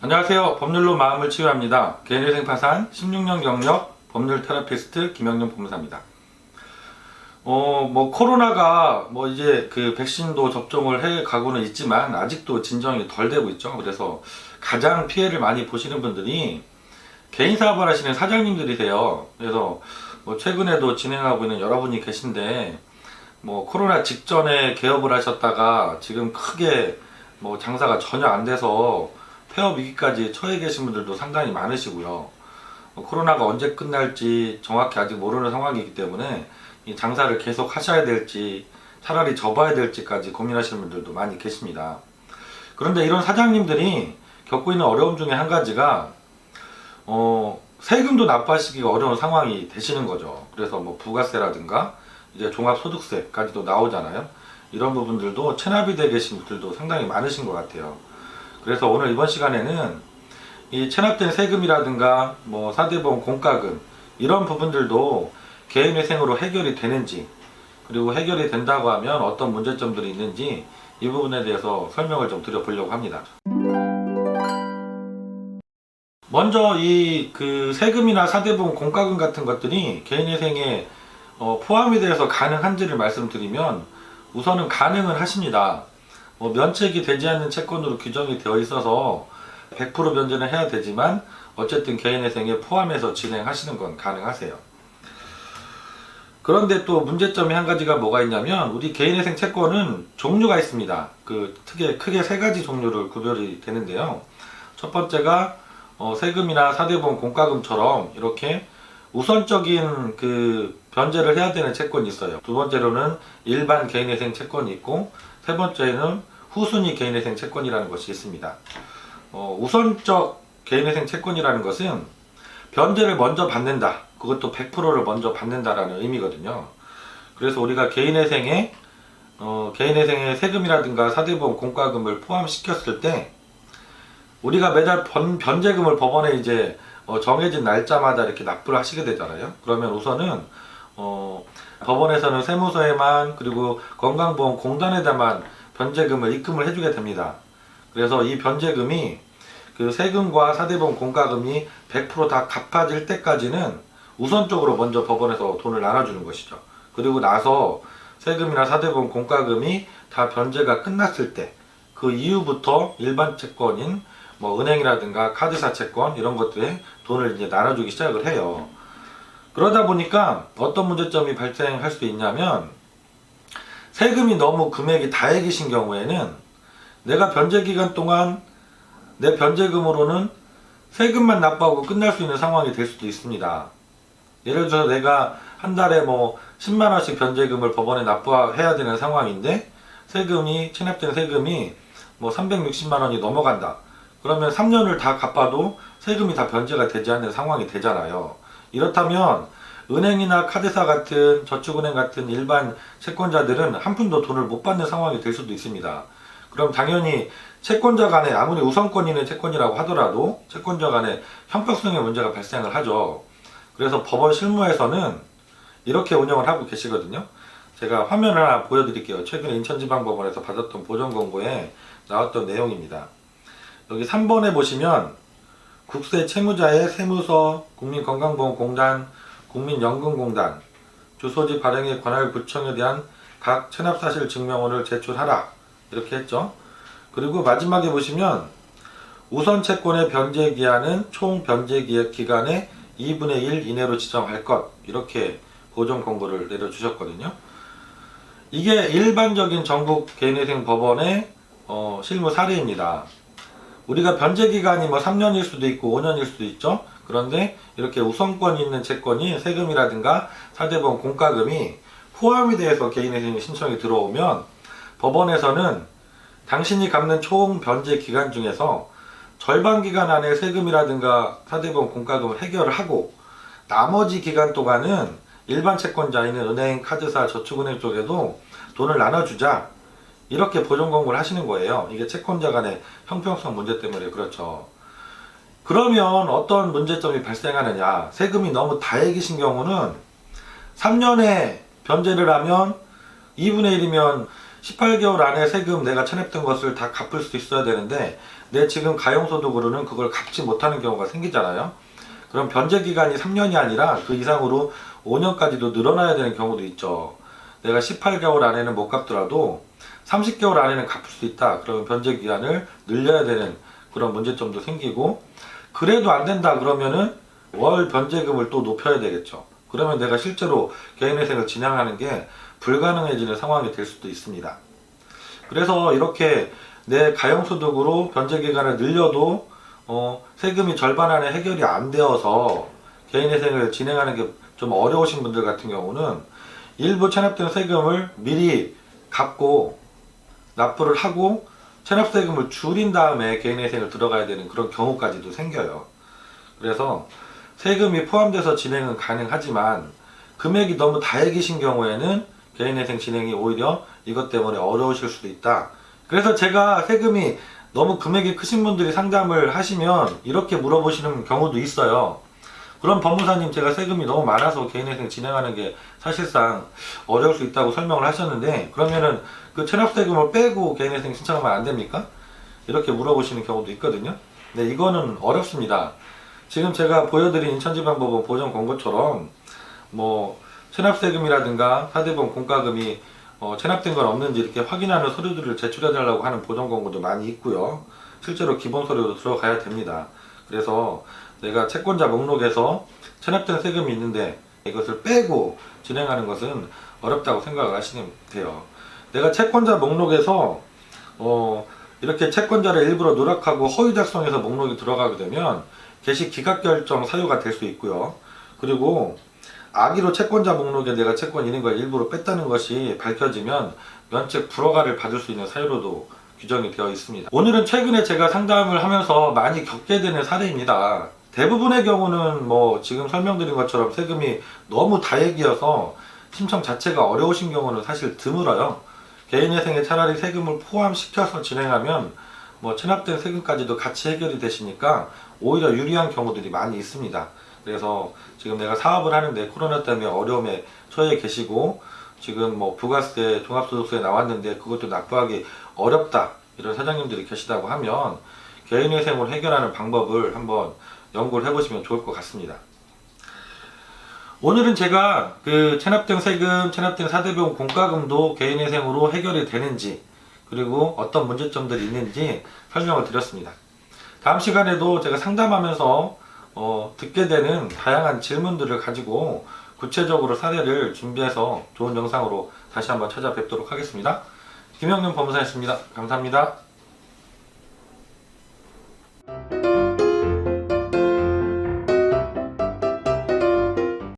안녕하세요. 법률로 마음을 치유합니다. 개인회생 파산 16년 경력 법률 테라피스트 김영룡 법무사입니다. 코로나가 이제 그 백신도 접종을 해 가고는 있지만 아직도 진정이 덜 되고 있죠. 그래서 가장 피해를 많이 보시는 분들이 개인 사업을 하시는 사장님들이세요. 그래서 최근에도 진행하고 있는 여러분이 계신데 코로나 직전에 개업을 하셨다가 지금 크게 장사가 전혀 안 돼서 폐업 위기까지 처해 계신 분들도 상당히 많으시고요. 코로나가 언제 끝날지 정확히 아직 모르는 상황이기 때문에 이 장사를 계속 하셔야 될지 차라리 접어야 될지까지 고민하시는 분들도 많이 계십니다. 그런데 이런 사장님들이 겪고 있는 어려움 중에 한 가지가 세금도 납부하시기가 어려운 상황이 되시는 거죠. 그래서 부가세라든가 이제 종합소득세까지도 나오잖아요. 이런 부분들도 체납이 되어 계신 분들도 상당히 많으신 것 같아요. 그래서 오늘 이번 시간에는 이 체납된 세금이라든가 사대보험 공과금 이런 부분들도 개인회생으로 해결이 되는지, 그리고 해결이 된다고 하면 어떤 문제점들이 있는지 이 부분에 대해서 설명을 좀 드려보려고 합니다. 먼저 이 세금이나 사대보험 공과금 같은 것들이 개인회생에 포함이 되어서 가능한지를 말씀드리면 우선은 가능은 하십니다. 면책이 되지 않는 채권으로 규정이 되어 있어서 100% 변제는 해야 되지만 어쨌든 개인회생에 포함해서 진행하시는 건 가능하세요. 그런데 또 문제점이 한 가지가 뭐가 있냐면 우리 개인회생 채권은 종류가 있습니다. 크게 세 가지 종류를 구별이 되는데요. 첫 번째가 세금이나 사대보험 공과금처럼 이렇게 우선적인 변제를 해야 되는 채권이 있어요. 두 번째로는 일반 개인회생 채권이 있고, 세 번째는 후순위 개인회생 채권이라는 것이 있습니다. 우선적 개인회생 채권이라는 것은 변제를 먼저 받는다. 그것도 100%를 먼저 받는다라는 의미거든요. 그래서 우리가 개인회생에 세금이라든가 사대보험 공과금을 포함시켰을 때 우리가 매달 변제금을 법원에 이제 정해진 날짜마다 이렇게 납부를 하시게 되잖아요. 그러면 우선은 법원에서는 세무서에만, 그리고 건강보험공단에다만 변제금을 입금을 해주게 됩니다. 그래서 이 변제금이 세금과 사대보험 공과금이 100% 다 갚아질 때까지는 우선적으로 먼저 법원에서 돈을 나눠주는 것이죠. 그리고 나서 세금이나 사대보험 공과금이 다 변제가 끝났을 때 그 이후부터 일반 채권인 은행이라든가 카드사 채권 이런 것들에 돈을 이제 나눠주기 시작을 해요. 그러다 보니까 어떤 문제점이 발생할 수 있냐면, 세금이 너무 금액이 다액이신 경우에는 내가 변제 기간 동안 내 변제금으로는 세금만 납부하고 끝날 수 있는 상황이 될 수도 있습니다. 예를 들어서 내가 한 달에 10만 원씩 변제금을 법원에 납부해야 되는 상황인데 체납된 세금이 360만 원이 넘어간다. 그러면 3년을 다 갚아도 세금이 다 변제가 되지 않는 상황이 되잖아요. 이렇다면 은행이나 카드사 같은 저축은행 같은 일반 채권자들은 한 푼도 돈을 못 받는 상황이 될 수도 있습니다. 그럼 당연히 채권자 간에 아무리 우선권 있는 채권이라고 하더라도 채권자 간에 형평성의 문제가 발생을 하죠. 그래서 법원 실무에서는 이렇게 운영을 하고 계시거든요. 제가 화면을 하나 보여드릴게요. 최근에 인천지방법원에서 받았던 보전공고에 나왔던 내용입니다. 여기 3번에 보시면 국세 채무자의 세무서, 국민건강보험공단, 국민연금공단, 주소지 발행에 관할 구청에 대한 각 체납사실 증명원을 제출하라 이렇게 했죠. 그리고 마지막에 보시면 우선 채권의 변제 기한은 총 변제 기간의 2분의 1 이내로 지정할 것, 이렇게 보전 공고를 내려주셨거든요. 이게 일반적인 전국 개인회생 법원의 실무 사례입니다. 우리가 변제 기간이 3년일 수도 있고 5년일 수도 있죠. 그런데 이렇게 우선권이 있는 채권이 세금이라든가 사대보험 공과금이 포함이 돼서 개인회생 신청이 들어오면 법원에서는 당신이 갚는 총 변제 기간 중에서 절반 기간 안에 세금이라든가 사대보험 공과금을 해결을 하고 나머지 기간 동안은 일반 채권자인 은행, 카드사, 저축은행 쪽에도 돈을 나눠주자, 이렇게 보전 공고를 하시는 거예요. 이게 채권자 간의 형평성 문제 때문에 그렇죠. 그러면 어떤 문제점이 발생하느냐, 세금이 너무 다액이신 경우는 3년에 변제를 하면 2분의 1이면 18개월 안에 세금 내가 체납된 것을 다 갚을 수 있어야 되는데 내 지금 가용소득으로는 그걸 갚지 못하는 경우가 생기잖아요. 그럼 변제 기간이 3년이 아니라 그 이상으로 5년까지도 늘어나야 되는 경우도 있죠. 내가 18개월 안에는 못 갚더라도 30개월 안에는 갚을 수 있다. 그러면 변제 기간을 늘려야 되는 그런 문제점도 생기고, 그래도 안 된다 그러면은 월 변제금을 또 높여야 되겠죠. 그러면 내가 실제로 개인회생을 진행하는 게 불가능해지는 상황이 될 수도 있습니다. 그래서 이렇게 내 가용소득으로 변제기간을 늘려도 세금이 절반 안에 해결이 안 되어서 개인회생을 진행하는 게 좀 어려우신 분들 같은 경우는 일부 체납된 세금을 미리 갚고 납부를 하고 체납세금을 줄인 다음에 개인회생을 들어가야 되는 그런 경우까지도 생겨요. 그래서 세금이 포함돼서 진행은 가능하지만 금액이 너무 다액이신 경우에는 개인회생 진행이 오히려 이것 때문에 어려우실 수도 있다. 그래서 제가 세금이 너무 금액이 크신 분들이 상담을 하시면 이렇게 물어보시는 경우도 있어요. 그럼 법무사님, 제가 세금이 너무 많아서 개인회생 진행하는 게 사실상 어려울 수 있다고 설명을 하셨는데 그러면은 그 체납세금을 빼고 개인회생 신청하면 안 됩니까? 이렇게 물어보시는 경우도 있거든요. 네, 이거는 어렵습니다. 지금 제가 보여드린 인천지방법원 보정 권고처럼 뭐 체납세금이라든가 사대보험 공과금이 체납된 건 없는지 이렇게 확인하는 서류들을 제출해달라고 하는 보정 권고도 많이 있고요. 실제로 기본 서류도 들어가야 됩니다. 그래서 내가 채권자 목록에서 체납된 세금이 있는데 이것을 빼고 진행하는 것은 어렵다고 생각을 하시면 돼요. 내가 채권자 목록에서 이렇게 채권자를 일부러 누락하고 허위 작성해서 목록이 들어가게 되면 개시 기각 결정 사유가 될 수 있고요. 그리고 악의로 채권자 목록에 내가 채권이 있는 걸 일부러 뺐다는 것이 밝혀지면 면책 불허가를 받을 수 있는 사유로도 규정이 되어 있습니다. 오늘은 최근에 제가 상담을 하면서 많이 겪게 되는 사례입니다. 대부분의 경우는 뭐 지금 설명드린 것처럼 세금이 너무 다액이어서 신청 자체가 어려우신 경우는 사실 드물어요. 개인회생에 차라리 세금을 포함시켜서 진행하면 뭐 체납된 세금까지도 같이 해결이 되시니까 오히려 유리한 경우들이 많이 있습니다. 그래서 지금 내가 사업을 하는데 코로나 때문에 어려움에 처해 계시고 지금 뭐 부가세, 종합소득세 나왔는데 그것도 납부하기 어렵다 이런 사장님들이 계시다고 하면 개인회생으로 해결하는 방법을 한번 연구를 해보시면 좋을 것 같습니다. 오늘은 제가 그 체납된 세금, 체납된 사대보험 공과금도 개인회생으로 해결이 되는지 그리고 어떤 문제점들이 있는지 설명을 드렸습니다. 다음 시간에도 제가 상담하면서 듣게 되는 다양한 질문들을 가지고 구체적으로 사례를 준비해서 좋은 영상으로 다시 한번 찾아뵙도록 하겠습니다. 김영윤 법무사였습니다. 감사합니다.